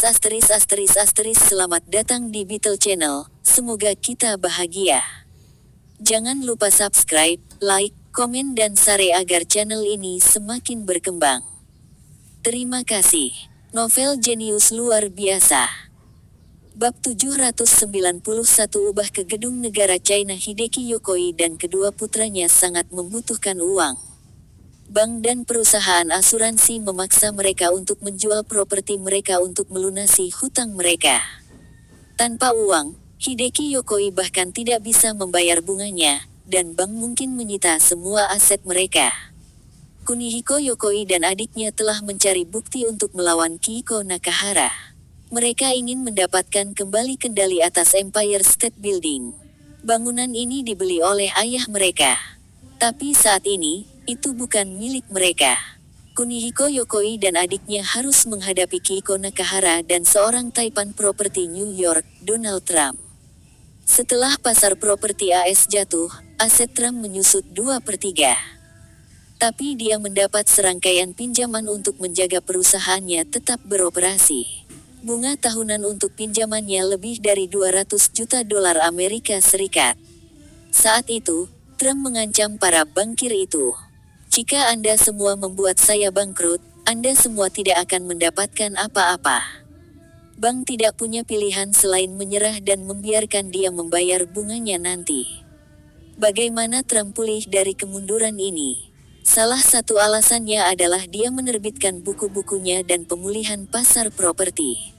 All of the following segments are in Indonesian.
Selamat datang di Beetle Channel, semoga kita bahagia. Jangan lupa subscribe, like, komen dan share agar channel ini semakin berkembang. Terima kasih. Novel jenius luar biasa. Bab 791 ubah ke gedung negara China. Hideki Yokoi dan kedua putranya sangat membutuhkan uang. Bank dan perusahaan asuransi memaksa mereka untuk menjual properti mereka untuk melunasi hutang mereka. Tanpa uang, Hideki Yokoi bahkan tidak bisa membayar bunganya, dan bank mungkin menyita semua aset mereka. Kunihiko Yokoi dan adiknya telah mencari bukti untuk melawan Kihiko Nakahara. Mereka ingin mendapatkan kembali kendali atas Empire State Building. Bangunan ini dibeli oleh ayah mereka. Tapi saat ini, itu bukan milik mereka. Kunihiko Yokoi dan adiknya harus menghadapi Kihiko Nakahara dan seorang taipan properti New York, Donald Trump. Setelah pasar properti AS jatuh, aset Trump menyusut 2/3. Tapi dia mendapat serangkaian pinjaman untuk menjaga perusahaannya tetap beroperasi. Bunga tahunan untuk pinjamannya lebih dari 200 juta dolar Amerika Serikat. Saat itu, Trump mengancam para bankir itu. Jika Anda semua membuat saya bangkrut, Anda semua tidak akan mendapatkan apa-apa. Bank tidak punya pilihan selain menyerah dan membiarkan dia membayar bunganya nanti. Bagaimana Trump pulih dari kemunduran ini? Salah satu alasannya adalah dia menerbitkan buku-bukunya dan pemulihan pasar properti.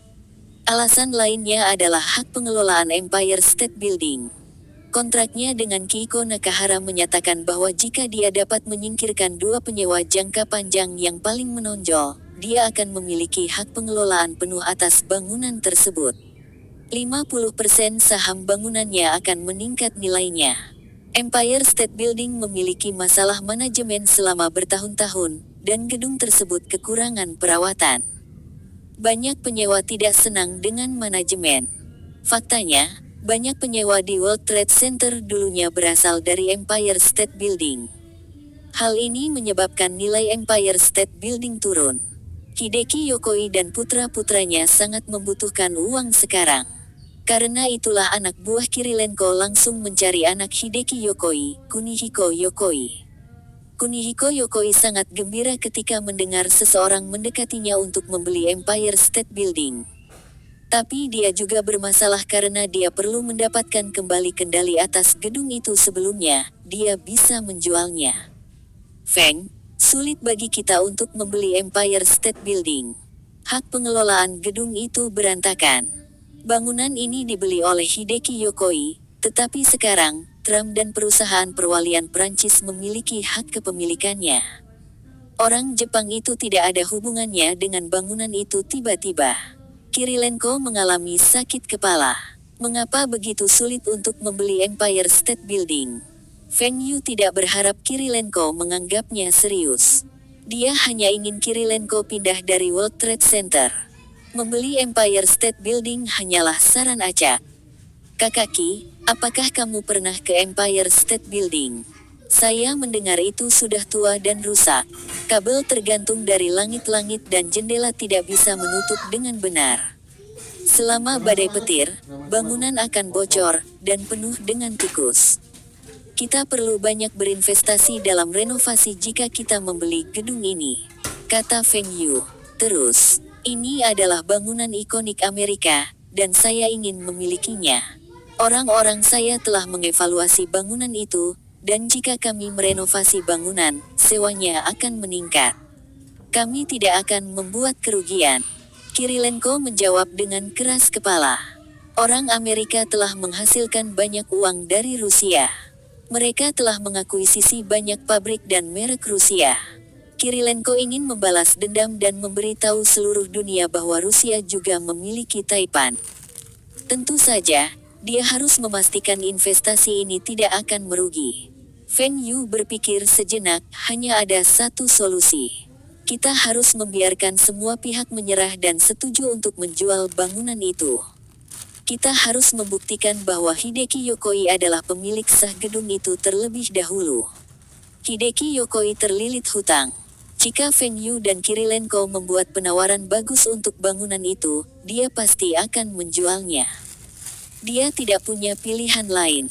Alasan lainnya adalah hak pengelolaan Empire State Building. Kontraknya dengan Kihiko Nakahara menyatakan bahwa jika dia dapat menyingkirkan dua penyewa jangka panjang yang paling menonjol, dia akan memiliki hak pengelolaan penuh atas bangunan tersebut. 50% saham bangunannya akan meningkat nilainya. Empire State Building memiliki masalah manajemen selama bertahun-tahun, dan gedung tersebut kekurangan perawatan. Banyak penyewa tidak senang dengan manajemen. Faktanya, banyak penyewa di World Trade Center dulunya berasal dari Empire State Building. Hal ini menyebabkan nilai Empire State Building turun. Hideki Yokoi dan putra-putranya sangat membutuhkan uang sekarang. Karena itulah anak buah Kirilenko langsung mencari anak Hideki Yokoi, Kunihiko Yokoi. Kunihiko Yokoi sangat gembira ketika mendengar seseorang mendekatinya untuk membeli Empire State Building. Tapi dia juga bermasalah karena dia perlu mendapatkan kembali kendali atas gedung itu sebelumnya dia bisa menjualnya. Feng, sulit bagi kita untuk membeli Empire State Building. Hak pengelolaan gedung itu berantakan. Bangunan ini dibeli oleh Hideki Yokoi, tetapi sekarang, Trump dan perusahaan perwalian Prancis memiliki hak kepemilikannya. Orang Jepang itu tidak ada hubungannya dengan bangunan itu. Tiba-tiba Kirilenko mengalami sakit kepala. Mengapa begitu sulit untuk membeli Empire State Building? Feng Yu tidak berharap Kirilenko menganggapnya serius. Dia hanya ingin Kirilenko pindah dari World Trade Center. Membeli Empire State Building hanyalah saran acak. Kakaki, apakah kamu pernah ke Empire State Building? Saya mendengar itu sudah tua dan rusak. Kabel tergantung dari langit-langit dan jendela tidak bisa menutup dengan benar. Selama badai petir, bangunan akan bocor, dan penuh dengan tikus. Kita perlu banyak berinvestasi dalam renovasi jika kita membeli gedung ini, kata Feng Yu. Terus, ini adalah bangunan ikonik Amerika, dan saya ingin memilikinya. Orang-orang saya telah mengevaluasi bangunan itu, dan jika kami merenovasi bangunan, sewanya akan meningkat. Kami tidak akan membuat kerugian. Kirilenko menjawab dengan keras kepala. Orang Amerika telah menghasilkan banyak uang dari Rusia. Mereka telah mengakuisisi banyak pabrik dan merek Rusia. Kirilenko ingin membalas dendam dan memberitahu seluruh dunia bahwa Rusia juga memiliki taipan. Tentu saja, dia harus memastikan investasi ini tidak akan merugi. Feng Yu berpikir sejenak, hanya ada satu solusi. Kita harus membiarkan semua pihak menyerah dan setuju untuk menjual bangunan itu. Kita harus membuktikan bahwa Hideki Yokoi adalah pemilik sah gedung itu terlebih dahulu. Hideki Yokoi terlilit hutang. Jika Feng Yu dan Kirilenko membuat penawaran bagus untuk bangunan itu, dia pasti akan menjualnya. Dia tidak punya pilihan lain.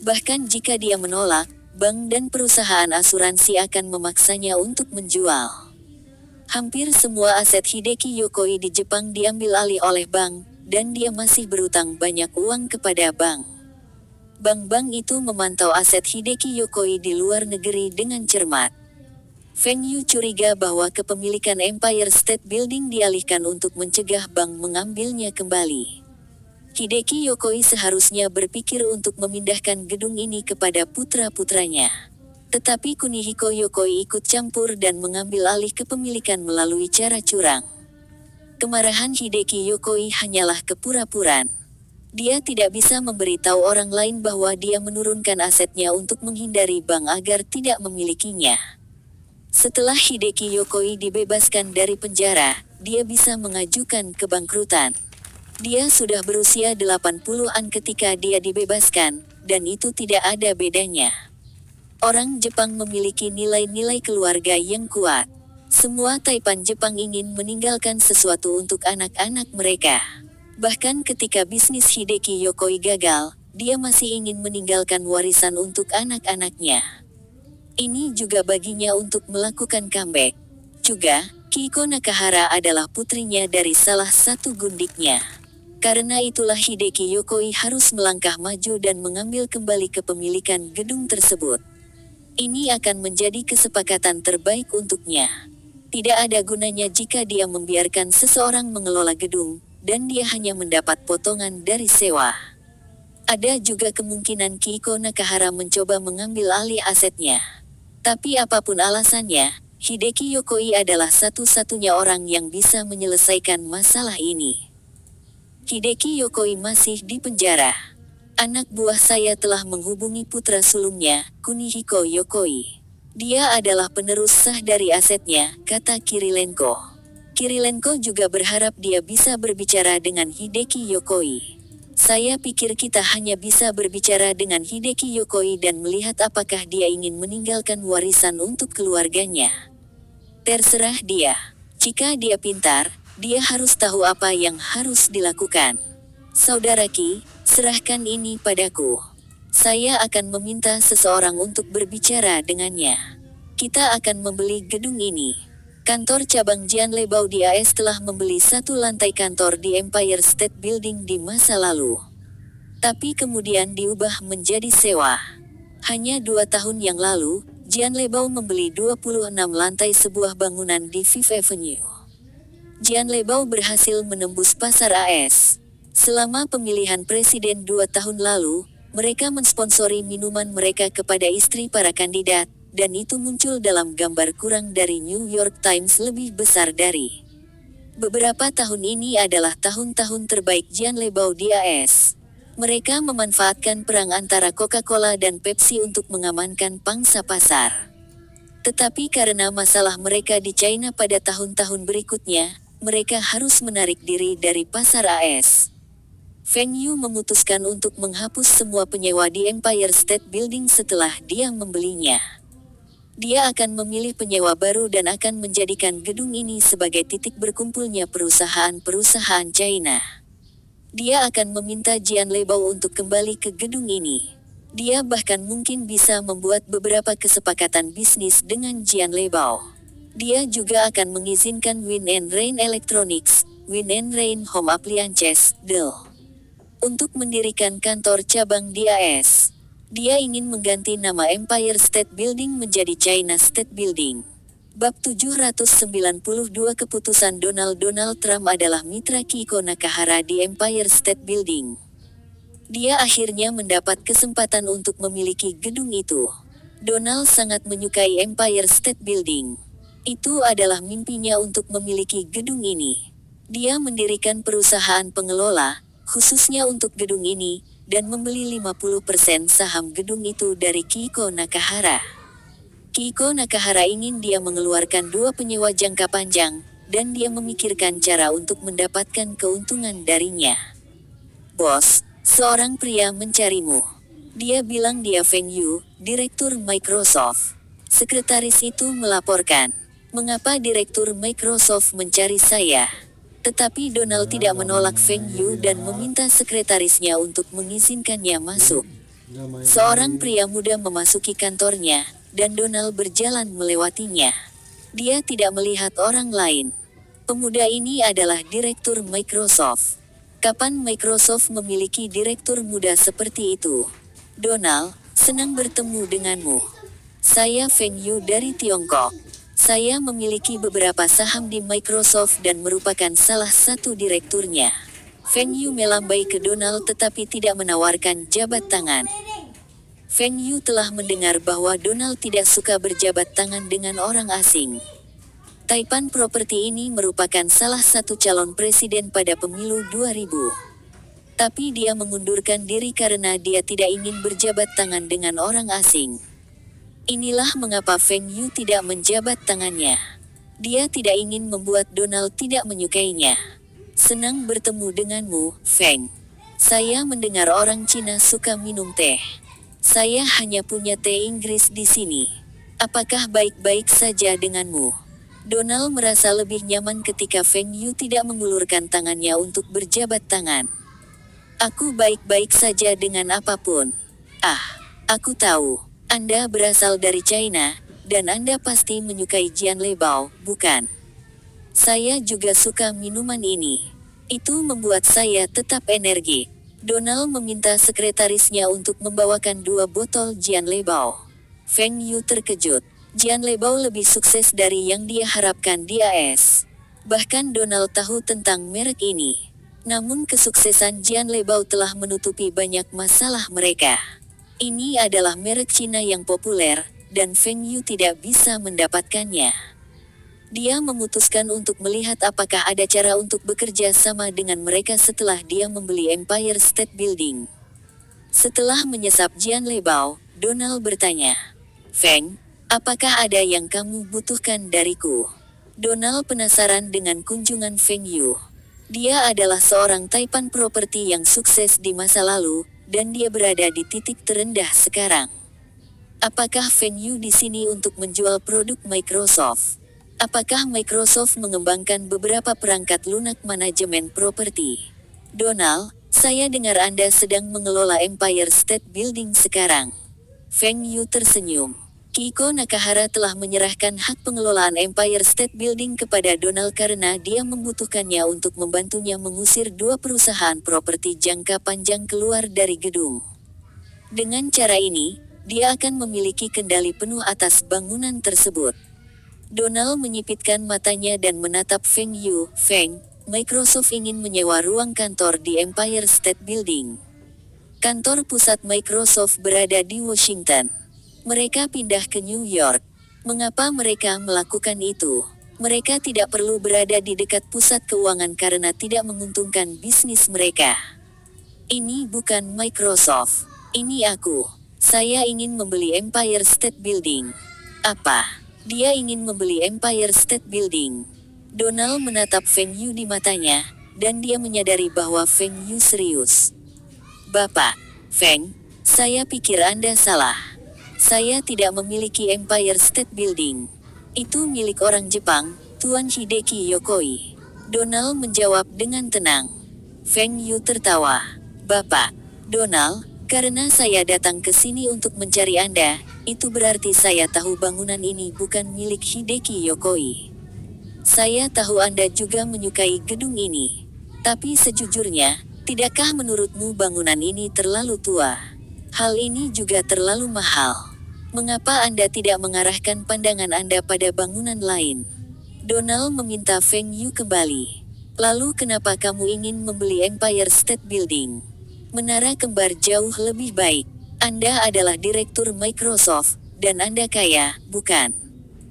Bahkan jika dia menolak, bank dan perusahaan asuransi akan memaksanya untuk menjual. Hampir semua aset Hideki Yokoi di Jepang diambil alih oleh bank, dan dia masih berutang banyak uang kepada bank. Bank-bank itu memantau aset Hideki Yokoi di luar negeri dengan cermat. Feng Yu curiga bahwa kepemilikan Empire State Building dialihkan untuk mencegah bank mengambilnya kembali. Hideki Yokoi seharusnya berpikir untuk memindahkan gedung ini kepada putra-putranya. Tetapi Kunihiko Yokoi ikut campur dan mengambil alih kepemilikan melalui cara curang. Kemarahan Hideki Yokoi hanyalah kepura-puraan. Dia tidak bisa memberitahu orang lain bahwa dia menurunkan asetnya untuk menghindari bank agar tidak memilikinya. Setelah Hideki Yokoi dibebaskan dari penjara, dia bisa mengajukan kebangkrutan. Dia sudah berusia 80-an ketika dia dibebaskan, dan itu tidak ada bedanya. Orang Jepang memiliki nilai-nilai keluarga yang kuat. Semua taipan Jepang ingin meninggalkan sesuatu untuk anak-anak mereka. Bahkan ketika bisnis Hideki Yokoi gagal, dia masih ingin meninggalkan warisan untuk anak-anaknya. Ini juga baginya untuk melakukan comeback. Juga, Kiko Nakahara adalah putrinya dari salah satu gundiknya. Karena itulah Hideki Yokoi harus melangkah maju dan mengambil kembali kepemilikan gedung tersebut. Ini akan menjadi kesepakatan terbaik untuknya. Tidak ada gunanya jika dia membiarkan seseorang mengelola gedung, dan dia hanya mendapat potongan dari sewa. Ada juga kemungkinan Kiko Nakahara mencoba mengambil alih asetnya. Tapi apapun alasannya, Hideki Yokoi adalah satu-satunya orang yang bisa menyelesaikan masalah ini. Hideki Yokoi masih di penjara. Anak buah saya telah menghubungi putra sulungnya, Kunihiko Yokoi. Dia adalah penerus sah dari asetnya, kata Kirilenko. Kirilenko juga berharap dia bisa berbicara dengan Hideki Yokoi. Saya pikir kita hanya bisa berbicara dengan Hideki Yokoi dan melihat apakah dia ingin meninggalkan warisan untuk keluarganya. Terserah dia. Jika dia pintar, dia harus tahu apa yang harus dilakukan. Saudara Ki, serahkan ini padaku. Saya akan meminta seseorang untuk berbicara dengannya. Kita akan membeli gedung ini. Kantor cabang Jianlebao di AS telah membeli satu lantai kantor di Empire State Building di masa lalu. Tapi kemudian diubah menjadi sewa. Hanya 2 tahun yang lalu, Jianlebao membeli 26 lantai sebuah bangunan di Fifth Avenue. Jianlebao berhasil menembus pasar AS. Selama pemilihan presiden 2 tahun lalu, mereka mensponsori minuman mereka kepada istri para kandidat, dan itu muncul dalam gambar kurang dari New York Times lebih besar dari. Beberapa tahun ini adalah tahun-tahun terbaik Jianlebao di AS. Mereka memanfaatkan perang antara Coca-Cola dan Pepsi untuk mengamankan pangsa pasar. Tetapi karena masalah mereka di China pada tahun-tahun berikutnya, mereka harus menarik diri dari pasar AS. Feng Yu memutuskan untuk menghapus semua penyewa di Empire State Building setelah dia membelinya. Dia akan memilih penyewa baru dan akan menjadikan gedung ini sebagai titik berkumpulnya perusahaan-perusahaan China. Dia akan meminta Jianlebao untuk kembali ke gedung ini. Dia bahkan mungkin bisa membuat beberapa kesepakatan bisnis dengan Jianlebao. Dia juga akan mengizinkan Wind and Rain Electronics, Wind and Rain Home Appliances, Dell, untuk mendirikan kantor cabang di AS. Dia ingin mengganti nama Empire State Building menjadi China State Building. Bab 792 Keputusan Donald Trump adalah mitra Kiko Nakahara di Empire State Building. Dia akhirnya mendapat kesempatan untuk memiliki gedung itu. Donald sangat menyukai Empire State Building. Itu adalah mimpinya untuk memiliki gedung ini. Dia mendirikan perusahaan pengelola, khususnya untuk gedung ini, dan membeli 50% saham gedung itu dari Kiko Nakahara. Kiko Nakahara ingin dia mengeluarkan 2 penyewa jangka panjang, dan dia memikirkan cara untuk mendapatkan keuntungan darinya. Bos, seorang pria mencarimu. Dia bilang dia Feng Yu, direktur Microsoft. Sekretaris itu melaporkan. Mengapa Direktur Microsoft mencari saya? Tetapi Donald tidak menolak Feng Yu dan meminta sekretarisnya untuk mengizinkannya masuk. Seorang pria muda memasuki kantornya, dan Donald berjalan melewatinya. Dia tidak melihat orang lain. Pemuda ini adalah Direktur Microsoft. Kapan Microsoft memiliki direktur muda seperti itu? Donald, senang bertemu denganmu. Saya Feng Yu dari Tiongkok. Saya memiliki beberapa saham di Microsoft dan merupakan salah satu direkturnya. Feng Yu melambai ke Donald tetapi tidak menawarkan jabat tangan. Feng Yu telah mendengar bahwa Donald tidak suka berjabat tangan dengan orang asing. Taipan Property ini merupakan salah satu calon presiden pada pemilu 2000. Tapi dia mengundurkan diri karena dia tidak ingin berjabat tangan dengan orang asing. Inilah mengapa Feng Yu tidak menjabat tangannya. Dia tidak ingin membuat Donald tidak menyukainya. Senang bertemu denganmu, Feng. Saya mendengar orang Cina suka minum teh. Saya hanya punya teh Inggris di sini. Apakah baik-baik saja denganmu? Donald merasa lebih nyaman ketika Feng Yu tidak mengulurkan tangannya untuk berjabat tangan. Aku baik-baik saja dengan apapun. Aku tahu. Anda berasal dari China, dan Anda pasti menyukai Jian Lebao, bukan? Saya juga suka minuman ini. Itu membuat saya tetap energi. Donald meminta sekretarisnya untuk membawakan 2 botol Jian Lebao. Feng Yu terkejut. Jian Lebao lebih sukses dari yang dia harapkan di AS. Bahkan Donald tahu tentang merek ini. Namun kesuksesan Jian Lebao telah menutupi banyak masalah mereka. Ini adalah merek Cina yang populer, dan Feng Yu tidak bisa mendapatkannya. Dia memutuskan untuk melihat apakah ada cara untuk bekerja sama dengan mereka setelah dia membeli Empire State Building. Setelah menyesap Jian Lebao, Donald bertanya, Feng, apakah ada yang kamu butuhkan dariku? Donald penasaran dengan kunjungan Feng Yu. Dia adalah seorang Taipan Property yang sukses di masa lalu, dan dia berada di titik terendah sekarang. Apakah Feng Yu di sini untuk menjual produk Microsoft? Apakah Microsoft mengembangkan beberapa perangkat lunak manajemen properti? Donald, saya dengar Anda sedang mengelola Empire State Building sekarang. Feng Yu tersenyum. Kiko Nakahara telah menyerahkan hak pengelolaan Empire State Building kepada Donald karena dia membutuhkannya untuk membantunya mengusir 2 perusahaan properti jangka panjang keluar dari gedung. Dengan cara ini, dia akan memiliki kendali penuh atas bangunan tersebut. Donald menyipitkan matanya dan menatap Feng Yu. Feng, Microsoft ingin menyewa ruang kantor di Empire State Building. Kantor pusat Microsoft berada di Washington. Mereka pindah ke New York. Mengapa mereka melakukan itu? Mereka tidak perlu berada di dekat pusat keuangan karena tidak menguntungkan bisnis mereka. Ini bukan Microsoft. Ini aku. Saya ingin membeli Empire State Building. Apa? Dia ingin membeli Empire State Building. Donald menatap Feng Yu di matanya, dan dia menyadari bahwa Feng Yu serius. Bapak, Feng, saya pikir Anda salah. Saya tidak memiliki Empire State Building. Itu milik orang Jepang, Tuan Hideki Yokoi. Donald menjawab dengan tenang. Feng Yu tertawa. Bapak, Donald, karena saya datang ke sini untuk mencari Anda, itu berarti saya tahu bangunan ini bukan milik Hideki Yokoi. Saya tahu Anda juga menyukai gedung ini. Tapi sejujurnya, tidakkah menurutmu bangunan ini terlalu tua? Hal ini juga terlalu mahal. Mengapa Anda tidak mengarahkan pandangan Anda pada bangunan lain? Donald meminta Feng Yu kembali. Lalu kenapa kamu ingin membeli Empire State Building? Menara kembar jauh lebih baik. Anda adalah direktur Microsoft, dan Anda kaya, bukan?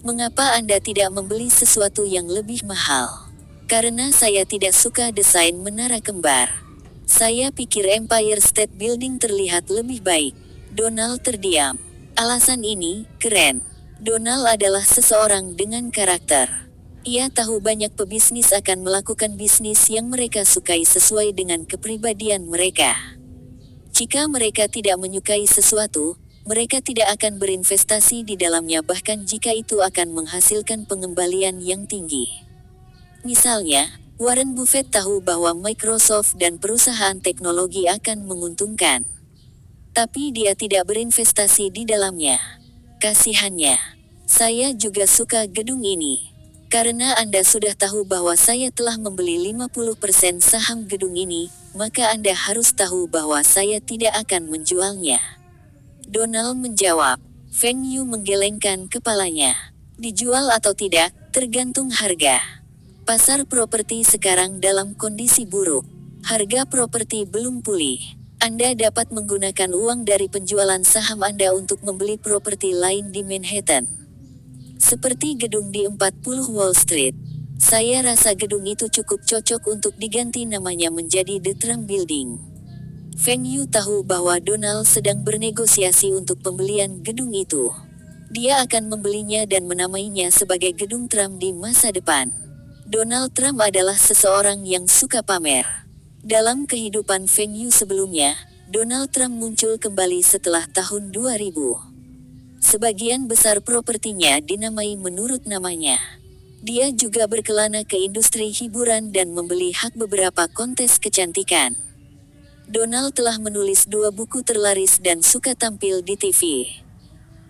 Mengapa Anda tidak membeli sesuatu yang lebih mahal? Karena saya tidak suka desain menara kembar. Saya pikir Empire State Building terlihat lebih baik. Donald terdiam. Alasan ini, keren. Donald adalah seseorang dengan karakter. Ia tahu banyak pebisnis akan melakukan bisnis yang mereka sukai sesuai dengan kepribadian mereka. Jika mereka tidak menyukai sesuatu, mereka tidak akan berinvestasi di dalamnya bahkan jika itu akan menghasilkan pengembalian yang tinggi. Misalnya, Warren Buffett tahu bahwa Microsoft dan perusahaan teknologi akan menguntungkan. Tapi dia tidak berinvestasi di dalamnya. Kasihannya. Saya juga suka gedung ini. Karena Anda sudah tahu bahwa saya telah membeli 50% saham gedung ini, maka Anda harus tahu bahwa saya tidak akan menjualnya. Donald menjawab. Feng Yu menggelengkan kepalanya. Dijual atau tidak, tergantung harga. Pasar properti sekarang dalam kondisi buruk. Harga properti belum pulih. Anda dapat menggunakan uang dari penjualan saham Anda untuk membeli properti lain di Manhattan. Seperti gedung di 40 Wall Street. Saya rasa gedung itu cukup cocok untuk diganti namanya menjadi The Trump Building. Feng Yu tahu bahwa Donald sedang bernegosiasi untuk pembelian gedung itu. Dia akan membelinya dan menamainya sebagai Gedung Trump di masa depan. Donald Trump adalah seseorang yang suka pamer. Dalam kehidupan Feng Yu sebelumnya, Donald Trump muncul kembali setelah tahun 2000. Sebagian besar propertinya dinamai menurut namanya. Dia juga berkelana ke industri hiburan dan membeli hak beberapa kontes kecantikan. Donald telah menulis 2 buku terlaris dan suka tampil di TV.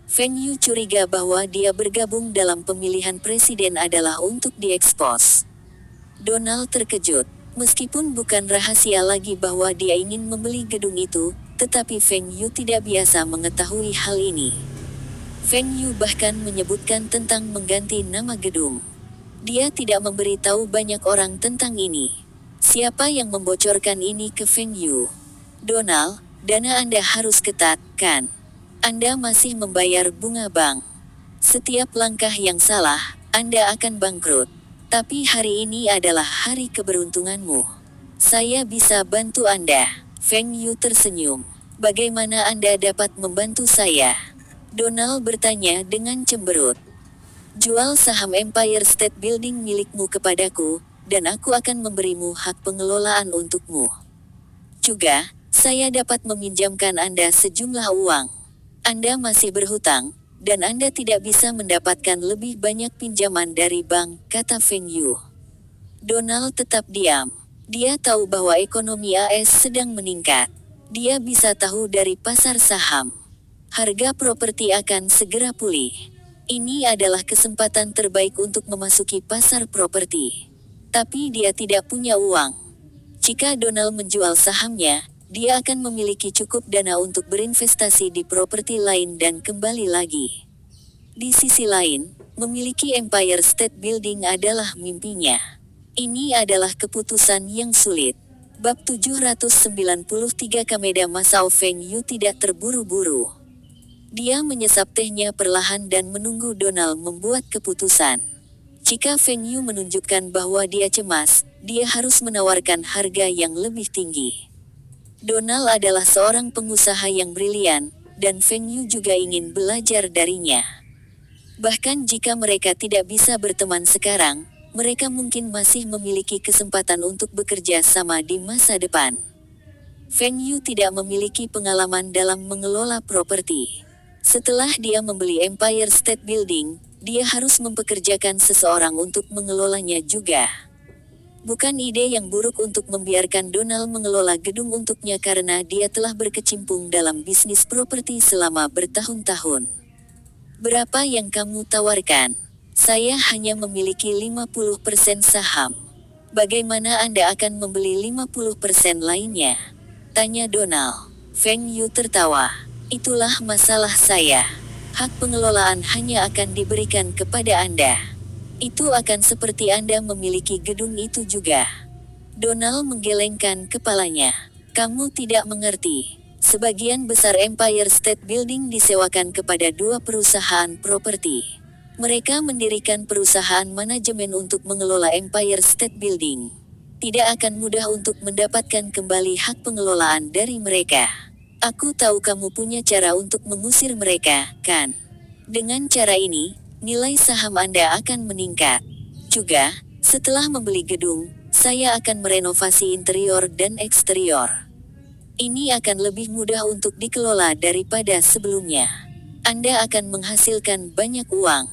Feng Yu curiga bahwa dia bergabung dalam pemilihan presiden adalah untuk diekspos. Donald terkejut. Meskipun bukan rahasia lagi bahwa dia ingin membeli gedung itu, tetapi Feng Yu tidak biasa mengetahui hal ini. Feng Yu bahkan menyebutkan tentang mengganti nama gedung. Dia tidak memberitahu banyak orang tentang ini. Siapa yang membocorkan ini ke Feng Yu? Donald, dana Anda harus ketat, kan? Anda masih membayar bunga bank. Setiap langkah yang salah, Anda akan bangkrut. Tapi hari ini adalah hari keberuntunganmu. Saya bisa bantu Anda. Feng Yu tersenyum. Bagaimana Anda dapat membantu saya? Donald bertanya dengan cemberut. Jual saham Empire State Building milikmu kepadaku, dan aku akan memberimu hak pengelolaan untukmu. Juga, saya dapat meminjamkan Anda sejumlah uang. Anda masih berhutang, dan Anda tidak bisa mendapatkan lebih banyak pinjaman dari bank, kata Feng Yu. Donald tetap diam. Dia tahu bahwa ekonomi AS sedang meningkat. Dia bisa tahu dari pasar saham. Harga properti akan segera pulih. Ini adalah kesempatan terbaik untuk memasuki pasar properti. Tapi dia tidak punya uang. Jika Donald menjual sahamnya, dia akan memiliki cukup dana untuk berinvestasi di properti lain dan kembali lagi. Di sisi lain, memiliki Empire State Building adalah mimpinya. Ini adalah keputusan yang sulit. Bab 793 Kameda Masao Feng Yu tidak terburu-buru. Dia menyesap tehnya perlahan dan menunggu Donald membuat keputusan. Jika Feng Yu menunjukkan bahwa dia cemas, dia harus menawarkan harga yang lebih tinggi. Donald adalah seorang pengusaha yang brilian, dan Feng Yu juga ingin belajar darinya. Bahkan jika mereka tidak bisa berteman sekarang, mereka mungkin masih memiliki kesempatan untuk bekerja sama di masa depan. Feng Yu tidak memiliki pengalaman dalam mengelola properti. Setelah dia membeli Empire State Building, dia harus mempekerjakan seseorang untuk mengelolanya juga. Bukan ide yang buruk untuk membiarkan Donald mengelola gedung untuknya karena dia telah berkecimpung dalam bisnis properti selama bertahun-tahun. Berapa yang kamu tawarkan? Saya hanya memiliki 50% saham. Bagaimana Anda akan membeli 50% lainnya? Tanya Donald. Feng Yu tertawa. Itulah masalah saya. Hak pengelolaan hanya akan diberikan kepada Anda. Itu akan seperti Anda memiliki gedung itu juga. Donald menggelengkan kepalanya. Kamu tidak mengerti. Sebagian besar Empire State Building disewakan kepada 2 perusahaan properti. Mereka mendirikan perusahaan manajemen untuk mengelola Empire State Building. Tidak akan mudah untuk mendapatkan kembali hak pengelolaan dari mereka. Aku tahu kamu punya cara untuk mengusir mereka, kan? Dengan cara ini, nilai saham Anda akan meningkat. Juga, setelah membeli gedung, saya akan merenovasi interior dan eksterior. Ini akan lebih mudah untuk dikelola daripada sebelumnya. Anda akan menghasilkan banyak uang.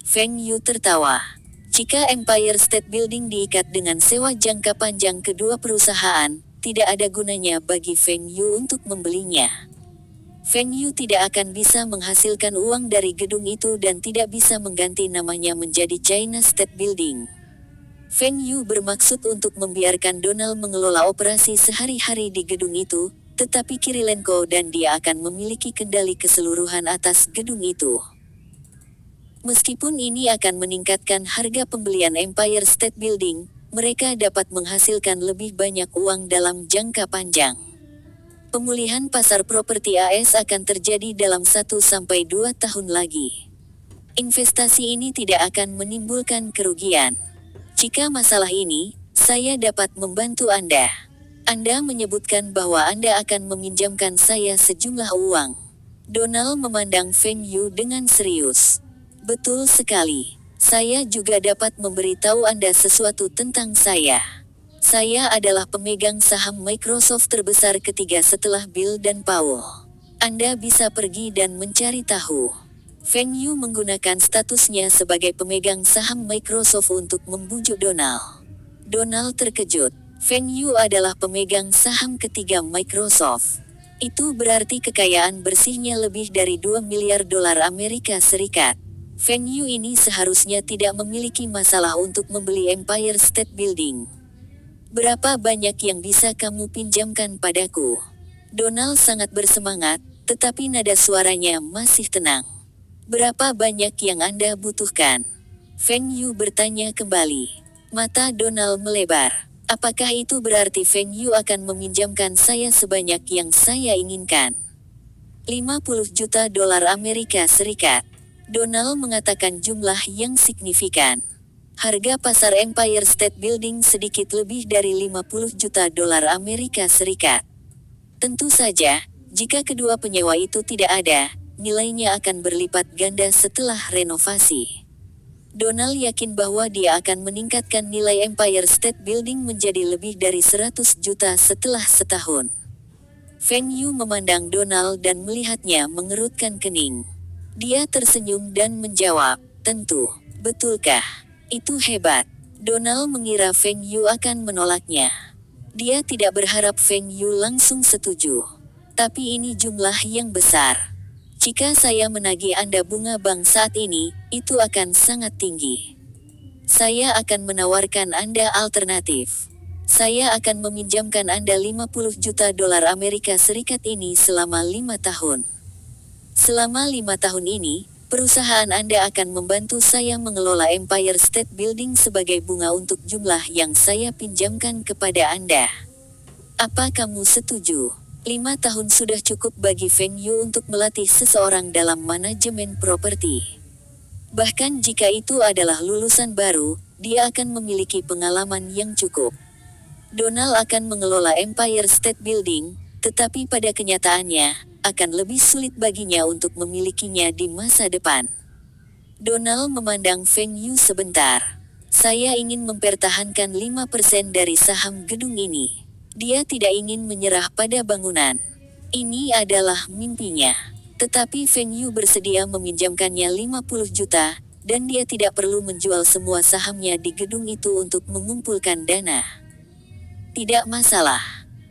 Feng Yu tertawa. Jika Empire State Building diikat dengan sewa jangka panjang kedua perusahaan, tidak ada gunanya bagi Feng Yu untuk membelinya. Feng Yu tidak akan bisa menghasilkan uang dari gedung itu dan tidak bisa mengganti namanya menjadi China State Building. Feng Yu bermaksud untuk membiarkan Donald mengelola operasi sehari-hari di gedung itu, tetapi Kirilenko dan dia akan memiliki kendali keseluruhan atas gedung itu. Meskipun ini akan meningkatkan harga pembelian Empire State Building, mereka dapat menghasilkan lebih banyak uang dalam jangka panjang. Pemulihan pasar properti AS akan terjadi dalam 1-2 tahun lagi. Investasi ini tidak akan menimbulkan kerugian. Jika masalah ini, saya dapat membantu Anda. Anda menyebutkan bahwa Anda akan meminjamkan saya sejumlah uang. Donald memandang Feng Yu dengan serius. Betul sekali. Saya juga dapat memberitahu Anda sesuatu tentang saya. Saya adalah pemegang saham Microsoft terbesar ketiga setelah Bill dan Paul. Anda bisa pergi dan mencari tahu. Feng Yu menggunakan statusnya sebagai pemegang saham Microsoft untuk membujuk Donald. Donald terkejut. Feng Yu adalah pemegang saham ketiga Microsoft. Itu berarti kekayaan bersihnya lebih dari 2 miliar dolar Amerika Serikat. Feng Yu ini seharusnya tidak memiliki masalah untuk membeli Empire State Building. Berapa banyak yang bisa kamu pinjamkan padaku? Donald sangat bersemangat, tetapi nada suaranya masih tenang. Berapa banyak yang Anda butuhkan? Feng Yu bertanya kembali. Mata Donald melebar. Apakah itu berarti Feng Yu akan meminjamkan saya sebanyak yang saya inginkan? 50 juta dolar Amerika Serikat. Donald mengatakan jumlah yang signifikan. Harga pasar Empire State Building sedikit lebih dari 50 juta dolar Amerika Serikat. Tentu saja, jika kedua penyewa itu tidak ada, nilainya akan berlipat ganda setelah renovasi. Donald yakin bahwa dia akan meningkatkan nilai Empire State Building menjadi lebih dari 100 juta setelah setahun. Feng Yu memandang Donald dan melihatnya mengerutkan kening. Dia tersenyum dan menjawab, tentu, betulkah? Itu hebat. Donald mengira Feng Yu akan menolaknya. Dia tidak berharap Feng Yu langsung setuju. Tapi ini jumlah yang besar. Jika saya menagih Anda bunga bank saat ini, itu akan sangat tinggi. Saya akan menawarkan Anda alternatif. Saya akan meminjamkan Anda 50 juta dolar Amerika Serikat ini selama 5 tahun. Selama 5 tahun ini, perusahaan Anda akan membantu saya mengelola Empire State Building sebagai bunga untuk jumlah yang saya pinjamkan kepada Anda. Apa kamu setuju? 5 tahun sudah cukup bagi Feng Yu untuk melatih seseorang dalam manajemen properti. Bahkan jika itu adalah lulusan baru, dia akan memiliki pengalaman yang cukup. Donald akan mengelola Empire State Building, tetapi pada kenyataannya, akan lebih sulit baginya untuk memilikinya di masa depan. Donald memandang Feng Yu sebentar. Saya ingin mempertahankan 5% dari saham gedung ini. Dia tidak ingin menyerah pada bangunan. Ini adalah mimpinya. Tetapi Feng Yu bersedia meminjamkannya 50 juta, dan dia tidak perlu menjual semua sahamnya di gedung itu untuk mengumpulkan dana. Tidak masalah.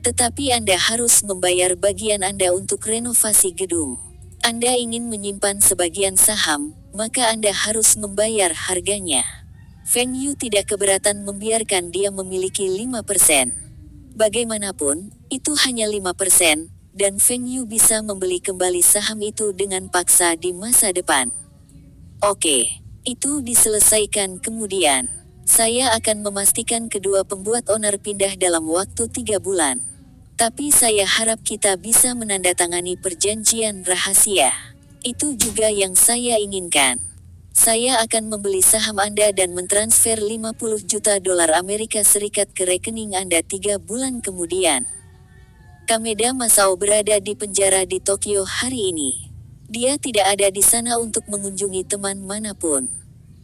Tetapi Anda harus membayar bagian Anda untuk renovasi gedung. Anda ingin menyimpan sebagian saham, maka Anda harus membayar harganya. Feng Yu tidak keberatan membiarkan dia memiliki 5%. Bagaimanapun, itu hanya 5%, dan Feng Yu bisa membeli kembali saham itu dengan paksa di masa depan. Oke, itu diselesaikan kemudian. Saya akan memastikan kedua pembuat owner pindah dalam waktu 3 bulan. Tapi saya harap kita bisa menandatangani perjanjian rahasia. Itu juga yang saya inginkan. Saya akan membeli saham Anda dan mentransfer 50 juta dolar Amerika Serikat ke rekening Anda 3 bulan kemudian. Kameda Masao berada di penjara di Tokyo hari ini. Dia tidak ada di sana untuk mengunjungi teman manapun.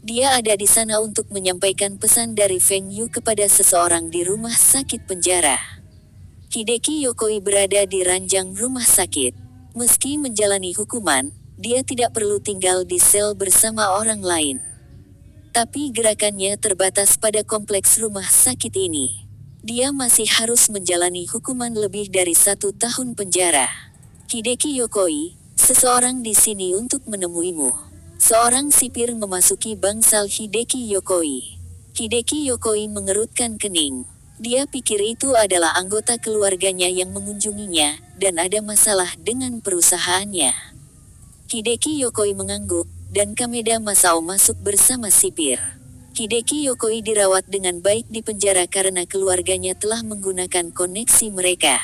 Dia ada di sana untuk menyampaikan pesan dari Feng Yu kepada seseorang di rumah sakit penjara. Hideki Yokoi berada di ranjang rumah sakit. Meski menjalani hukuman, dia tidak perlu tinggal di sel bersama orang lain. Tapi gerakannya terbatas pada kompleks rumah sakit ini. Dia masih harus menjalani hukuman lebih dari 1 tahun penjara. Hideki Yokoi, seseorang di sini untuk menemuimu. Seorang sipir memasuki bangsal Hideki Yokoi. Hideki Yokoi mengerutkan kening. Dia pikir itu adalah anggota keluarganya yang mengunjunginya, dan ada masalah dengan perusahaannya. Hideki Yokoi mengangguk, dan Kameda Masao masuk bersama sipir. Hideki Yokoi dirawat dengan baik di penjara karena keluarganya telah menggunakan koneksi mereka.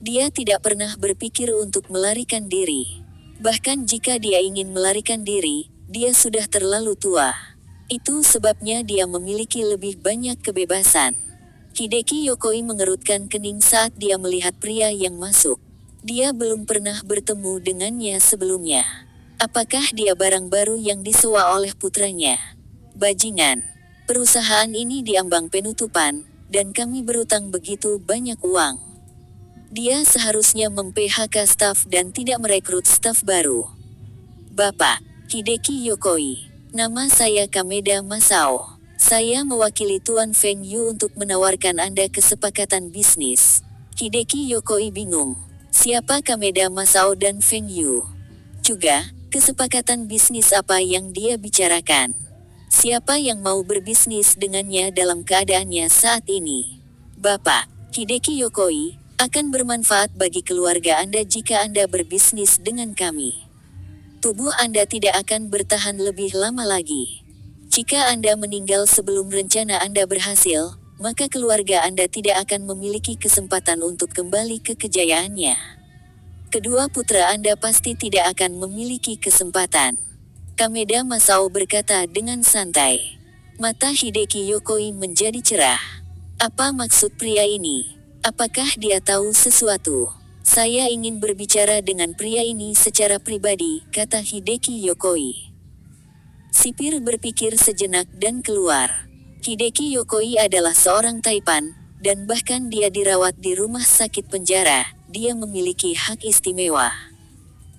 Dia tidak pernah berpikir untuk melarikan diri. Bahkan jika dia ingin melarikan diri, dia sudah terlalu tua. Itu sebabnya dia memiliki lebih banyak kebebasan. Hideki Yokoi mengerutkan kening saat dia melihat pria yang masuk. Dia belum pernah bertemu dengannya sebelumnya. Apakah dia barang baru yang disewa oleh putranya? Bajingan. Perusahaan ini diambang penutupan, dan kami berutang begitu banyak uang. Dia seharusnya mem-PHK staf dan tidak merekrut staf baru. Bapak, Hideki Yokoi. Nama saya Kameda Masao. Saya mewakili Tuan Feng Yu untuk menawarkan Anda kesepakatan bisnis. Hideki Yokoi bingung. Siapa Kameda Masao dan Feng Yu? Juga, kesepakatan bisnis apa yang dia bicarakan? Siapa yang mau berbisnis dengannya dalam keadaannya saat ini? Bapak, Hideki Yokoi, akan bermanfaat bagi keluarga Anda jika Anda berbisnis dengan kami. Tubuh Anda tidak akan bertahan lebih lama lagi. Jika Anda meninggal sebelum rencana Anda berhasil, maka keluarga Anda tidak akan memiliki kesempatan untuk kembali ke kejayaannya. Kedua putra Anda pasti tidak akan memiliki kesempatan. Kameda Masao berkata dengan santai. Mata Hideki Yokoi menjadi cerah. Apa maksud pria ini? Apakah dia tahu sesuatu? Saya ingin berbicara dengan pria ini secara pribadi, kata Hideki Yokoi. Sipir berpikir sejenak dan keluar. Hideki Yokoi adalah seorang Taipan, dan bahkan dia dirawat di rumah sakit penjara. Dia memiliki hak istimewa.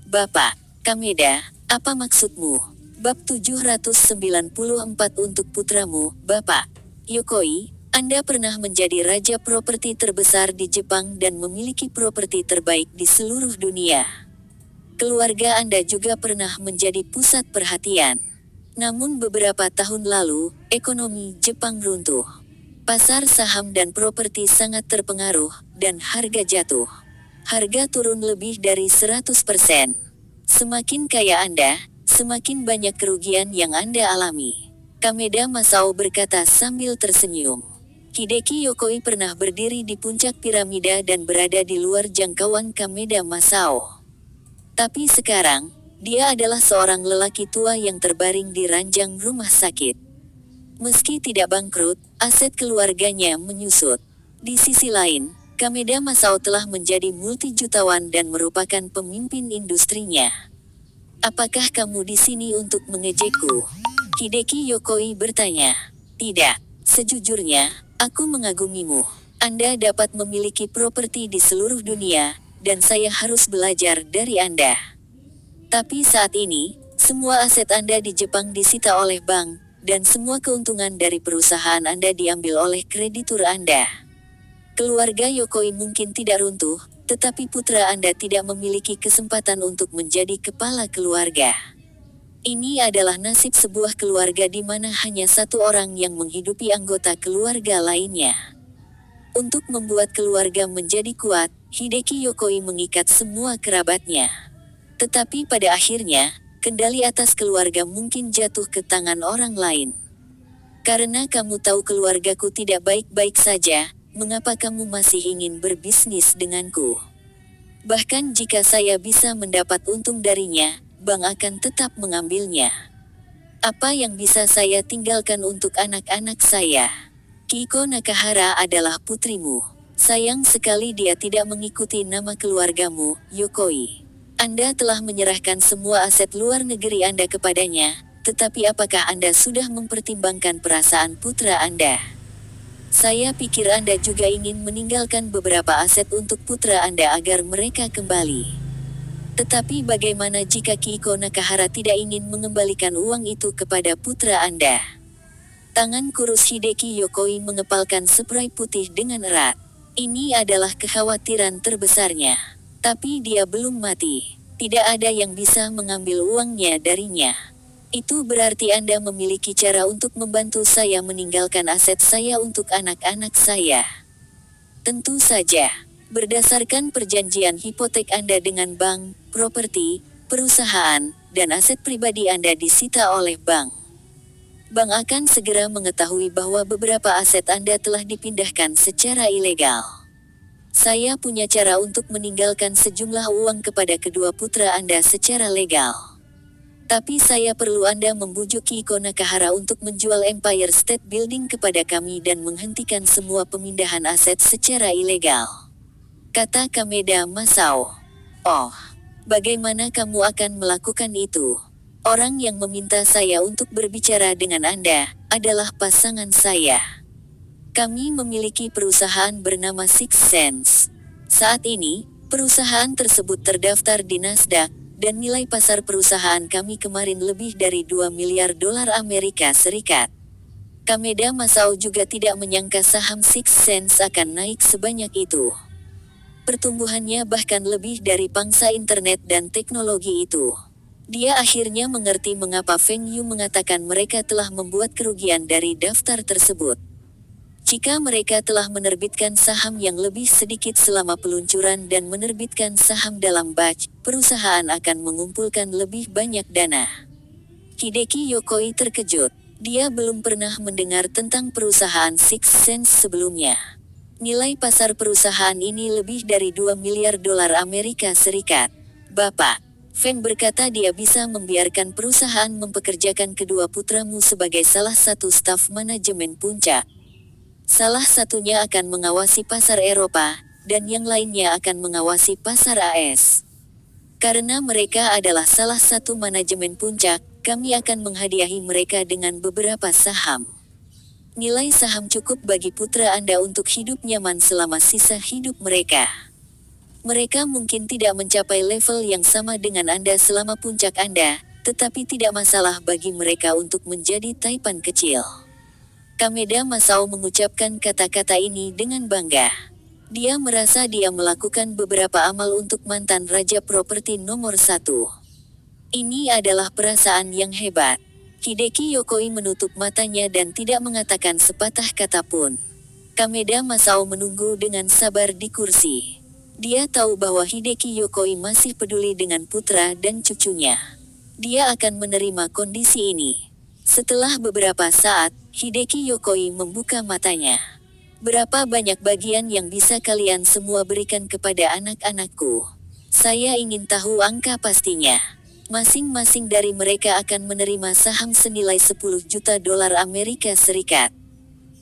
Bapak, Kameda, apa maksudmu? Bab 794 untuk putramu, Bapak. Yokoi, Anda pernah menjadi raja properti terbesar di Jepang dan memiliki properti terbaik di seluruh dunia. Keluarga Anda juga pernah menjadi pusat perhatian. Namun beberapa tahun lalu, ekonomi Jepang runtuh. Pasar saham dan properti sangat terpengaruh, dan harga jatuh. Harga turun lebih dari 100%. Semakin kaya Anda, semakin banyak kerugian yang Anda alami. Kameda Masao berkata sambil tersenyum. Hideki Yokoi pernah berdiri di puncak piramida dan berada di luar jangkauan Kameda Masao. Tapi sekarang, dia adalah seorang lelaki tua yang terbaring di ranjang rumah sakit. Meski tidak bangkrut, aset keluarganya menyusut. Di sisi lain, Kameda Masao telah menjadi multijutawan dan merupakan pemimpin industrinya. Apakah kamu di sini untuk mengejekku? Hideki Yokoi bertanya. Tidak, sejujurnya, aku mengagumimu. Anda dapat memiliki properti di seluruh dunia, dan saya harus belajar dari Anda. Tapi saat ini, semua aset Anda di Jepang disita oleh bank, dan semua keuntungan dari perusahaan Anda diambil oleh kreditur Anda. Keluarga Yokoi mungkin tidak runtuh, tetapi putra Anda tidak memiliki kesempatan untuk menjadi kepala keluarga. Ini adalah nasib sebuah keluarga di mana hanya satu orang yang menghidupi anggota keluarga lainnya. Untuk membuat keluarga menjadi kuat, Hideki Yokoi mengikat semua kerabatnya. Tetapi pada akhirnya, kendali atas keluarga mungkin jatuh ke tangan orang lain. Karena kamu tahu keluargaku tidak baik-baik saja, mengapa kamu masih ingin berbisnis denganku? Bahkan jika saya bisa mendapat untung darinya, bank akan tetap mengambilnya. Apa yang bisa saya tinggalkan untuk anak-anak saya? Kiko Nakahara adalah putrimu. Sayang sekali dia tidak mengikuti nama keluargamu, Yokoi. Anda telah menyerahkan semua aset luar negeri Anda kepadanya, tetapi apakah Anda sudah mempertimbangkan perasaan putra Anda? Saya pikir Anda juga ingin meninggalkan beberapa aset untuk putra Anda agar mereka kembali. Tetapi bagaimana jika Kiiko Nakahara tidak ingin mengembalikan uang itu kepada putra Anda? Tangan kurus Hideki Yokoi mengepalkan spray putih dengan erat. Ini adalah kekhawatiran terbesarnya. Tapi dia belum mati. Tidak ada yang bisa mengambil uangnya darinya. Itu berarti Anda memiliki cara untuk membantu saya meninggalkan aset saya untuk anak-anak saya. Tentu saja, berdasarkan perjanjian hipotek Anda dengan bank, properti, perusahaan, dan aset pribadi Anda disita oleh bank. Bank akan segera mengetahui bahwa beberapa aset Anda telah dipindahkan secara ilegal. Saya punya cara untuk meninggalkan sejumlah uang kepada kedua putra Anda secara legal. Tapi saya perlu Anda membujuk Kiiko Nakahara untuk menjual Empire State Building kepada kami dan menghentikan semua pemindahan aset secara ilegal. Kata Kameda Masao. Oh, bagaimana kamu akan melakukan itu? Orang yang meminta saya untuk berbicara dengan Anda adalah pasangan saya. Kami memiliki perusahaan bernama Six Sense. Saat ini, perusahaan tersebut terdaftar di Nasdaq, dan nilai pasar perusahaan kami kemarin lebih dari 2 miliar dolar Amerika Serikat. Kameda Masao juga tidak menyangka saham Six Sense akan naik sebanyak itu. Pertumbuhannya bahkan lebih dari pangsa internet dan teknologi itu. Dia akhirnya mengerti mengapa Feng Yu mengatakan mereka telah membuat kerugian dari daftar tersebut. Jika mereka telah menerbitkan saham yang lebih sedikit selama peluncuran dan menerbitkan saham dalam batch, perusahaan akan mengumpulkan lebih banyak dana. Hideki Yokoi terkejut. Dia belum pernah mendengar tentang perusahaan Six Sense sebelumnya. Nilai pasar perusahaan ini lebih dari 2 miliar dolar Amerika Serikat. Bapak, Feng berkata dia bisa membiarkan perusahaan mempekerjakan kedua putramu sebagai salah satu staf manajemen puncak. Salah satunya akan mengawasi pasar Eropa, dan yang lainnya akan mengawasi pasar AS. Karena mereka adalah salah satu manajemen puncak, kami akan menghadiahi mereka dengan beberapa saham. Nilai saham cukup bagi putra Anda untuk hidup nyaman selama sisa hidup mereka. Mereka mungkin tidak mencapai level yang sama dengan Anda selama puncak Anda, tetapi tidak masalah bagi mereka untuk menjadi taipan kecil. Kameda Masao mengucapkan kata-kata ini dengan bangga. Dia merasa dia melakukan beberapa amal untuk mantan raja properti nomor 1. Ini adalah perasaan yang hebat. Hideki Yokoi menutup matanya dan tidak mengatakan sepatah kata pun. Kameda Masao menunggu dengan sabar di kursi. Dia tahu bahwa Hideki Yokoi masih peduli dengan putra dan cucunya. Dia akan menerima kondisi ini. Setelah beberapa saat, Hideki Yokoi membuka matanya. Berapa banyak bagian yang bisa kalian semua berikan kepada anak-anakku? Saya ingin tahu angka pastinya. Masing-masing dari mereka akan menerima saham senilai 10 juta dolar Amerika Serikat.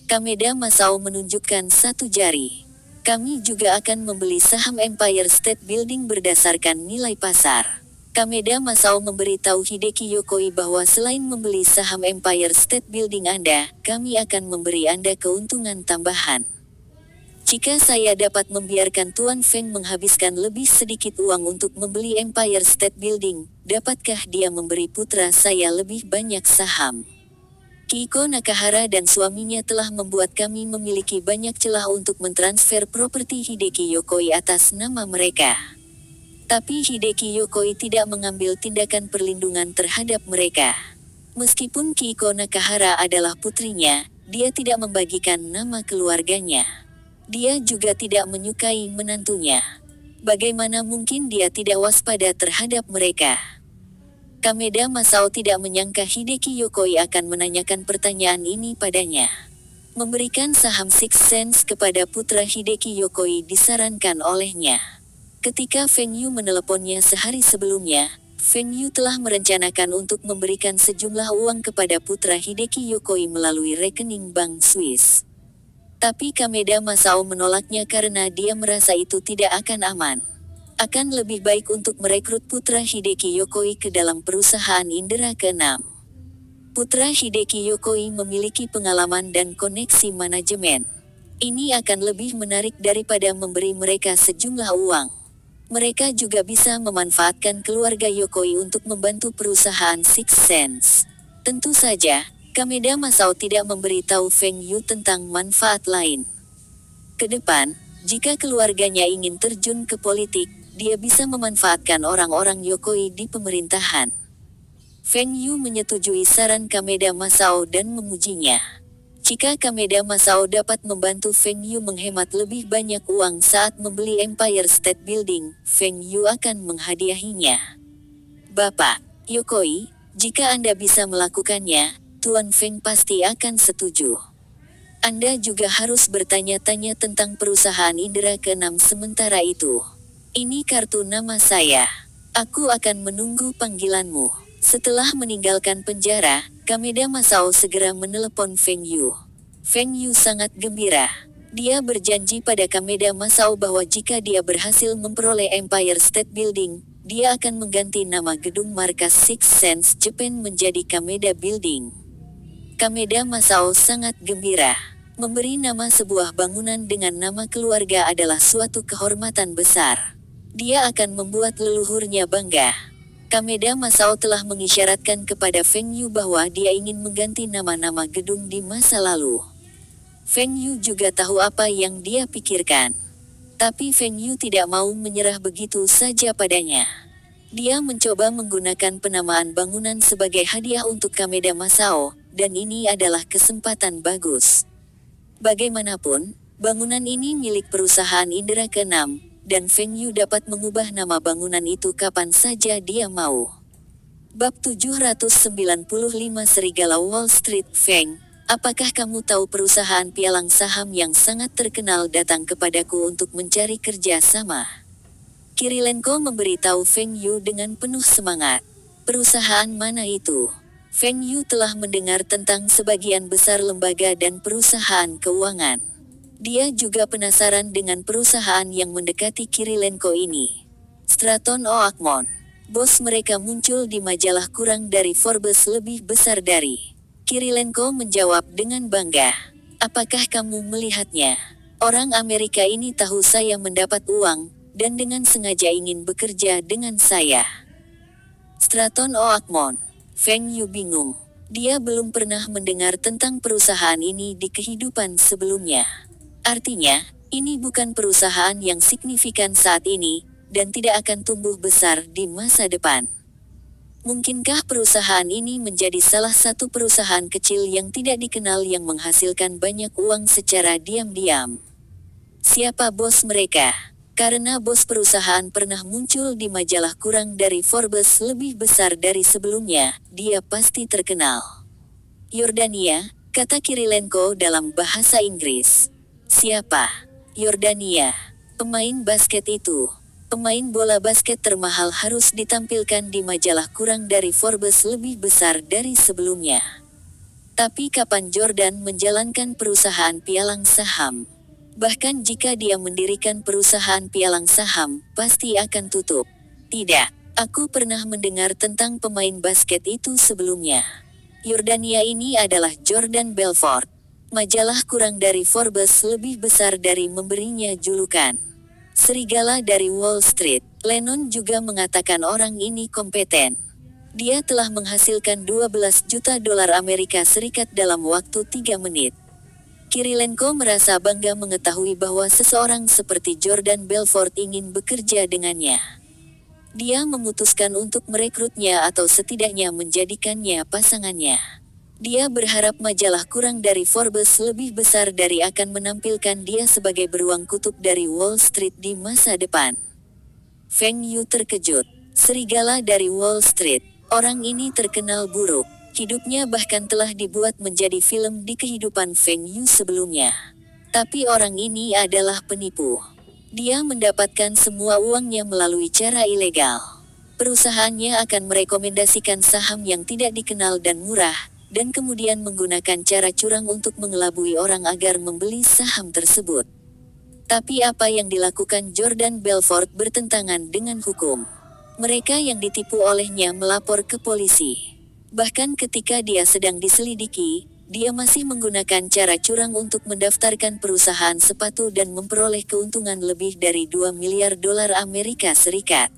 Kameda Masao menunjukkan satu jari. Kami juga akan membeli saham Empire State Building berdasarkan nilai pasar. Kameda Masao memberitahu Hideki Yokoi bahwa selain membeli saham Empire State Building Anda, kami akan memberi Anda keuntungan tambahan. Jika saya dapat membiarkan Tuan Feng menghabiskan lebih sedikit uang untuk membeli Empire State Building, dapatkah dia memberi putra saya lebih banyak saham? Kiiko Nakahara dan suaminya telah membuat kami memiliki banyak celah untuk mentransfer properti Hideki Yokoi atas nama mereka. Tapi Hideki Yokoi tidak mengambil tindakan perlindungan terhadap mereka. Meskipun Kiiko Nakahara adalah putrinya, dia tidak membagikan nama keluarganya. Dia juga tidak menyukai menantunya. Bagaimana mungkin dia tidak waspada terhadap mereka? Kameda Masao tidak menyangka Hideki Yokoi akan menanyakan pertanyaan ini padanya. Memberikan saham Six Sense kepada putra Hideki Yokoi disarankan olehnya. Ketika Feng Yu meneleponnya sehari sebelumnya, Feng Yu telah merencanakan untuk memberikan sejumlah uang kepada putra Hideki Yokoi melalui rekening bank Swiss. Tapi Kameda Masao menolaknya karena dia merasa itu tidak akan aman. Akan lebih baik untuk merekrut putra Hideki Yokoi ke dalam perusahaan Indera ke-6. Putra Hideki Yokoi memiliki pengalaman dan koneksi manajemen. Ini akan lebih menarik daripada memberi mereka sejumlah uang. Mereka juga bisa memanfaatkan keluarga Yokoi untuk membantu perusahaan Six Sense. Tentu saja, Kameda Masao tidak memberitahu Feng Yu tentang manfaat lain. Kedepan, jika keluarganya ingin terjun ke politik, dia bisa memanfaatkan orang-orang Yokoi di pemerintahan. Feng Yu menyetujui saran Kameda Masao dan memujinya. Jika Kameda Masao dapat membantu Feng Yu menghemat lebih banyak uang saat membeli Empire State Building, Feng Yu akan menghadiahinya. Bapak Yokoi, jika Anda bisa melakukannya, Tuan Feng pasti akan setuju. Anda juga harus bertanya-tanya tentang perusahaan Indera ke-6 sementara itu. Ini kartu nama saya. Aku akan menunggu panggilanmu. Setelah meninggalkan penjara, Kameda Masao segera menelepon Feng Yu. Feng Yu sangat gembira. Dia berjanji pada Kameda Masao bahwa jika dia berhasil memperoleh Empire State Building, dia akan mengganti nama gedung markas Six Sense Japan menjadi Kameda Building. Kameda Masao sangat gembira. Memberi nama sebuah bangunan dengan nama keluarga adalah suatu kehormatan besar. Dia akan membuat leluhurnya bangga. Kameda Masao telah mengisyaratkan kepada Feng Yu bahwa dia ingin mengganti nama-nama gedung di masa lalu. Feng Yu juga tahu apa yang dia pikirkan. Tapi Feng Yu tidak mau menyerah begitu saja padanya. Dia mencoba menggunakan penamaan bangunan sebagai hadiah untuk Kameda Masao, dan ini adalah kesempatan bagus. Bagaimanapun, bangunan ini milik perusahaan Indera ke-6, dan Feng Yu dapat mengubah nama bangunan itu kapan saja dia mau. Bab 795 Serigala Wall Street. Feng, apakah kamu tahu perusahaan pialang saham yang sangat terkenal datang kepadaku untuk mencari kerja sama? Kirilenko memberitahu Feng Yu dengan penuh semangat. Perusahaan mana itu? Feng Yu telah mendengar tentang sebagian besar lembaga dan perusahaan keuangan. Dia juga penasaran dengan perusahaan yang mendekati Kirilenko ini. Straton Oakmont. Bos mereka muncul di majalah kurang dari Forbes lebih besar dari. Kirilenko menjawab dengan bangga. Apakah kamu melihatnya? Orang Amerika ini tahu saya mendapat uang, dan dengan sengaja ingin bekerja dengan saya. Straton Oakmont. Feng Yu bingung. Dia belum pernah mendengar tentang perusahaan ini di kehidupan sebelumnya. Artinya, ini bukan perusahaan yang signifikan saat ini, dan tidak akan tumbuh besar di masa depan. Mungkinkah perusahaan ini menjadi salah satu perusahaan kecil yang tidak dikenal yang menghasilkan banyak uang secara diam-diam? Siapa bos mereka? Karena bos perusahaan pernah muncul di majalah kurang dari Forbes lebih besar dari sebelumnya, dia pasti terkenal. Yordania, kata Kirilenko dalam bahasa Inggris. Siapa? Yordania. Pemain basket itu. Pemain bola basket termahal harus ditampilkan di majalah kurang dari Forbes lebih besar dari sebelumnya. Tapi kapan Jordan menjalankan perusahaan pialang saham? Bahkan jika dia mendirikan perusahaan pialang saham, pasti akan tutup. Tidak, aku pernah mendengar tentang pemain basket itu sebelumnya. Yordania ini adalah Jordan Belfort. Majalah kurang dari Forbes lebih besar dari memberinya julukan Serigala dari Wall Street. Lennon juga mengatakan orang ini kompeten. Dia telah menghasilkan 12 juta dolar Amerika Serikat dalam waktu 3 menit. Kirilenko merasa bangga mengetahui bahwa seseorang seperti Jordan Belfort ingin bekerja dengannya. Dia memutuskan untuk merekrutnya atau setidaknya menjadikannya pasangannya. Dia berharap majalah kurang dari Forbes lebih besar dari akan menampilkan dia sebagai beruang kutub dari Wall Street di masa depan. Feng Yu terkejut. Serigala dari Wall Street. Orang ini terkenal buruk. Hidupnya bahkan telah dibuat menjadi film di kehidupan Feng Yu sebelumnya. Tapi orang ini adalah penipu. Dia mendapatkan semua uangnya melalui cara ilegal. Perusahaannya akan merekomendasikan saham yang tidak dikenal dan murah, dan kemudian menggunakan cara curang untuk mengelabui orang agar membeli saham tersebut. Tapi apa yang dilakukan Jordan Belfort bertentangan dengan hukum. Mereka yang ditipu olehnya melapor ke polisi. Bahkan ketika dia sedang diselidiki, dia masih menggunakan cara curang untuk mendaftarkan perusahaan sepatu dan memperoleh keuntungan lebih dari 2 miliar dolar Amerika Serikat.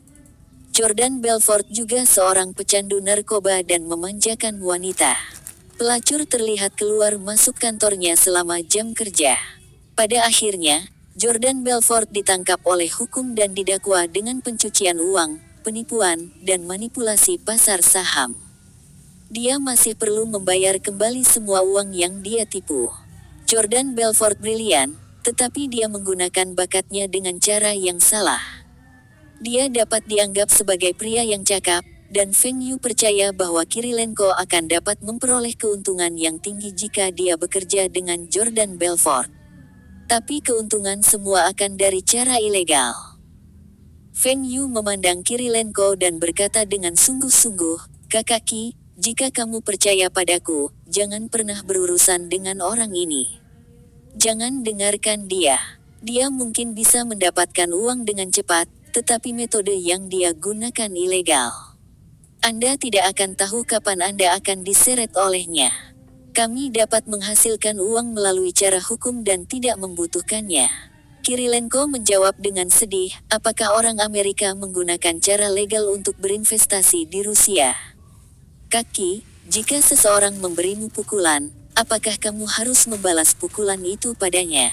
Jordan Belfort juga seorang pecandu narkoba dan memanjakan wanita. Pelacur terlihat keluar masuk kantornya selama jam kerja. Pada akhirnya, Jordan Belfort ditangkap oleh hukum dan didakwa dengan pencucian uang, penipuan, dan manipulasi pasar saham. Dia masih perlu membayar kembali semua uang yang dia tipu. Jordan Belfort brilian, tetapi dia menggunakan bakatnya dengan cara yang salah. Dia dapat dianggap sebagai pria yang cakap, dan Feng Yu percaya bahwa Kirilenko akan dapat memperoleh keuntungan yang tinggi jika dia bekerja dengan Jordan Belfort. Tapi keuntungan semua akan dari cara ilegal. Feng Yu memandang Kirilenko dan berkata dengan sungguh-sungguh, "Kakaki, jika kamu percaya padaku, jangan pernah berurusan dengan orang ini. Jangan dengarkan dia. Dia mungkin bisa mendapatkan uang dengan cepat, tetapi metode yang dia gunakan ilegal. Anda tidak akan tahu kapan Anda akan diseret olehnya. Kami dapat menghasilkan uang melalui cara hukum dan tidak membutuhkannya." Kirilenko menjawab dengan sedih, "Apakah orang Amerika menggunakan cara legal untuk berinvestasi di Rusia? Kaki, jika seseorang memberimu pukulan, apakah kamu harus membalas pukulan itu padanya?"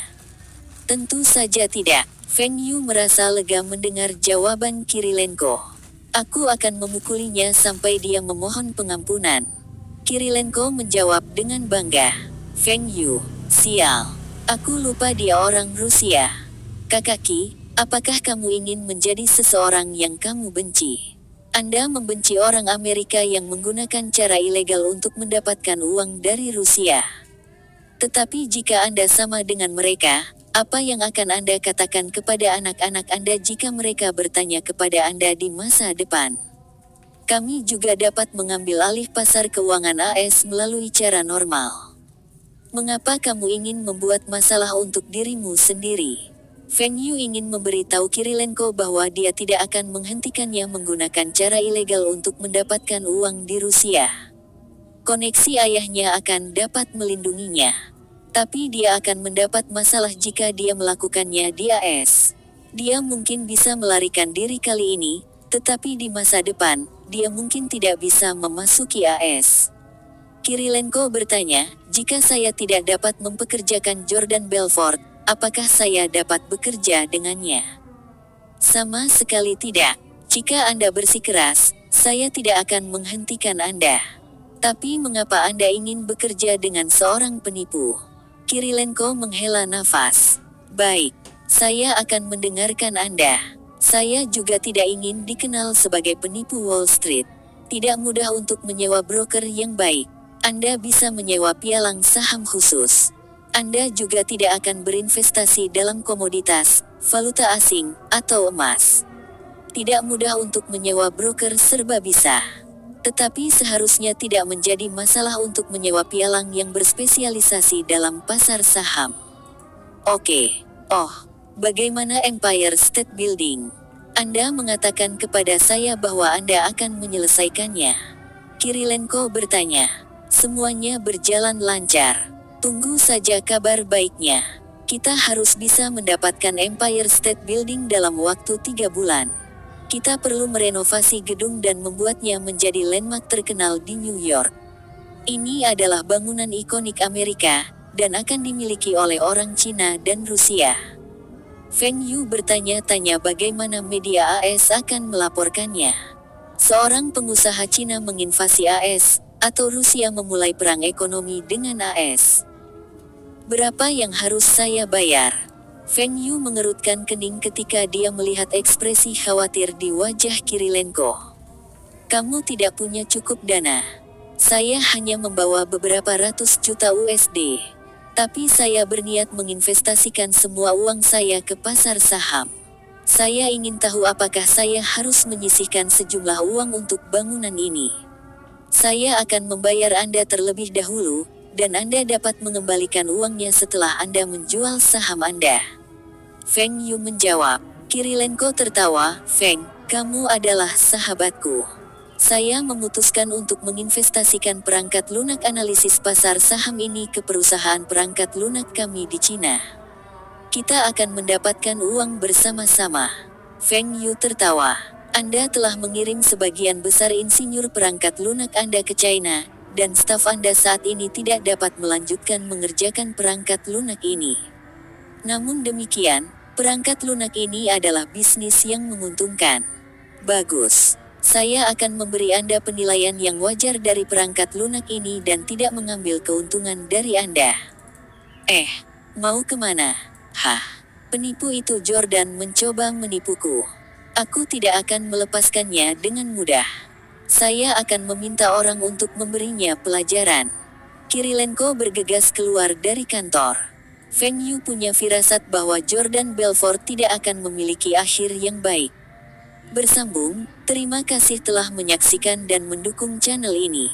"Tentu saja tidak." Feng Yu merasa lega mendengar jawaban Kirilenko. "Aku akan memukulinya sampai dia memohon pengampunan." Kirilenko menjawab dengan bangga. "Feng Yu, sial. Aku lupa dia orang Rusia. Kakaki, apakah kamu ingin menjadi seseorang yang kamu benci? Anda membenci orang Amerika yang menggunakan cara ilegal untuk mendapatkan uang dari Rusia. Tetapi jika Anda sama dengan mereka, apa yang akan Anda katakan kepada anak-anak Anda jika mereka bertanya kepada Anda di masa depan? Kami juga dapat mengambil alih pasar keuangan AS melalui cara normal. Mengapa kamu ingin membuat masalah untuk dirimu sendiri?" Feng Yu ingin memberitahu Kirilenko bahwa dia tidak akan menghentikannya menggunakan cara ilegal untuk mendapatkan uang di Rusia. Koneksi ayahnya akan dapat melindunginya. Tapi dia akan mendapat masalah jika dia melakukannya di AS. Dia mungkin bisa melarikan diri kali ini, tetapi di masa depan, dia mungkin tidak bisa memasuki AS. Kirilenko bertanya, "Jika saya tidak dapat mempekerjakan Jordan Belfort, apakah saya dapat bekerja dengannya?" "Sama sekali tidak. Jika Anda bersikeras, saya tidak akan menghentikan Anda. Tapi mengapa Anda ingin bekerja dengan seorang penipu?" Kirilenko menghela nafas. "Baik, saya akan mendengarkan Anda. Saya juga tidak ingin dikenal sebagai penipu Wall Street. Tidak mudah untuk menyewa broker yang baik. Anda bisa menyewa pialang saham khusus. Anda juga tidak akan berinvestasi dalam komoditas, valuta asing, atau emas. Tidak mudah untuk menyewa broker serba bisa. Tetapi seharusnya tidak menjadi masalah untuk menyewa pialang yang berspesialisasi dalam pasar saham." "Oke. Oh, bagaimana Empire State Building? Anda mengatakan kepada saya bahwa Anda akan menyelesaikannya." Kirilenko bertanya. "Semuanya berjalan lancar. Tunggu saja kabar baiknya. Kita harus bisa mendapatkan Empire State Building dalam waktu 3 bulan. Kita perlu merenovasi gedung dan membuatnya menjadi landmark terkenal di New York. Ini adalah bangunan ikonik Amerika, dan akan dimiliki oleh orang Cina dan Rusia." Feng Yu bertanya-tanya bagaimana media AS akan melaporkannya. Seorang pengusaha Cina menginvasi AS, atau Rusia memulai perang ekonomi dengan AS. "Berapa yang harus saya bayar?" Feng Yu mengerutkan kening ketika dia melihat ekspresi khawatir di wajah Kirilenko. "Kamu tidak punya cukup dana. Saya hanya membawa beberapa ratus juta USD. Tapi saya berniat menginvestasikan semua uang saya ke pasar saham. Saya ingin tahu apakah saya harus menyisihkan sejumlah uang untuk bangunan ini. Saya akan membayar Anda terlebih dahulu, dan Anda dapat mengembalikan uangnya setelah Anda menjual saham Anda." Feng Yu menjawab. Kirilenko tertawa, "Feng, kamu adalah sahabatku. Saya memutuskan untuk menginvestasikan perangkat lunak analisis pasar saham ini ke perusahaan perangkat lunak kami di Cina. Kita akan mendapatkan uang bersama-sama. Feng Yu tertawa. Anda telah mengirim sebagian besar insinyur perangkat lunak Anda ke China, dan staf Anda saat ini tidak dapat melanjutkan mengerjakan perangkat lunak ini. Namun demikian, perangkat lunak ini adalah bisnis yang menguntungkan. Bagus. Saya akan memberi Anda penilaian yang wajar dari perangkat lunak ini dan tidak mengambil keuntungan dari Anda. Mau kemana? Hah, penipu itu Jordan mencoba menipuku. Aku tidak akan melepaskannya dengan mudah. Saya akan meminta orang untuk memberinya pelajaran. Kirilenko bergegas keluar dari kantor. Feng Yu punya firasat bahwa Jordan Belfort tidak akan memiliki akhir yang baik. Bersambung, terima kasih telah menyaksikan dan mendukung channel ini.